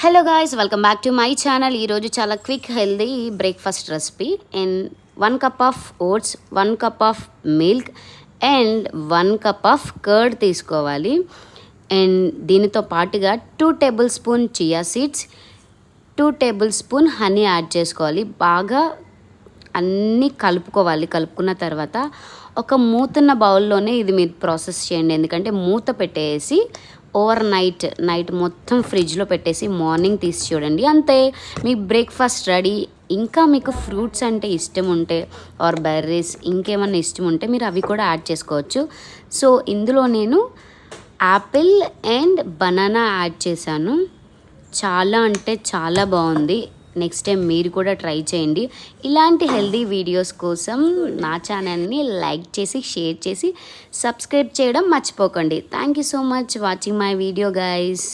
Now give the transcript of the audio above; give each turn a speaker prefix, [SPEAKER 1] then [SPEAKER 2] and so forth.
[SPEAKER 1] Hello guys, welcome back to my channel. ఈరోజు చాలా quick healthy breakfast recipe. And 1 cup of votes, 1 cup of milk and 1 cup of curd తీసుకోవాలి. And దీనితో పాటుగా 2 table spoon chia seeds, 2 table spoon honey add చేసుకోవాలి. బాగా అన్నీ కలుపుకోవాలి. కలుపుకున్న తర్వాత ఒక మూతున్న బౌల్లోనే ఇది మీరు ప్రాసెస్ చేయండి. ఎందుకంటే మూత పెట్టేసి ఓవర్ నైట్ మొత్తం ఫ్రిడ్జ్లో పెట్టేసి మార్నింగ్ తీసి చూడండి. అంతే, మీ బ్రేక్ఫాస్ట్ రెడీ. ఇంకా మీకు ఫ్రూట్స్ అంటే ఇష్టం ఉంటే ఆర్ బెర్రీస్ ఇంకేమన్నా ఇష్టం ఉంటే మీరు అవి కూడా యాడ్ చేసుకోవచ్చు. సో ఇందులో నేను యాపిల్ అండ్ బనానా యాడ్ చేశాను. చాలా అంటే చాలా బాగుంది. నెక్స్ట్ టైం మీరు కూడా ట్రై చేయండి. ఇలాంటి హెల్దీ వీడియోస్ కోసం నా ఛానల్ని లైక్ చేసి షేర్ చేసి సబ్స్క్రైబ్ చేయడం మర్చిపోకండి. Thank you so much watching my video guys.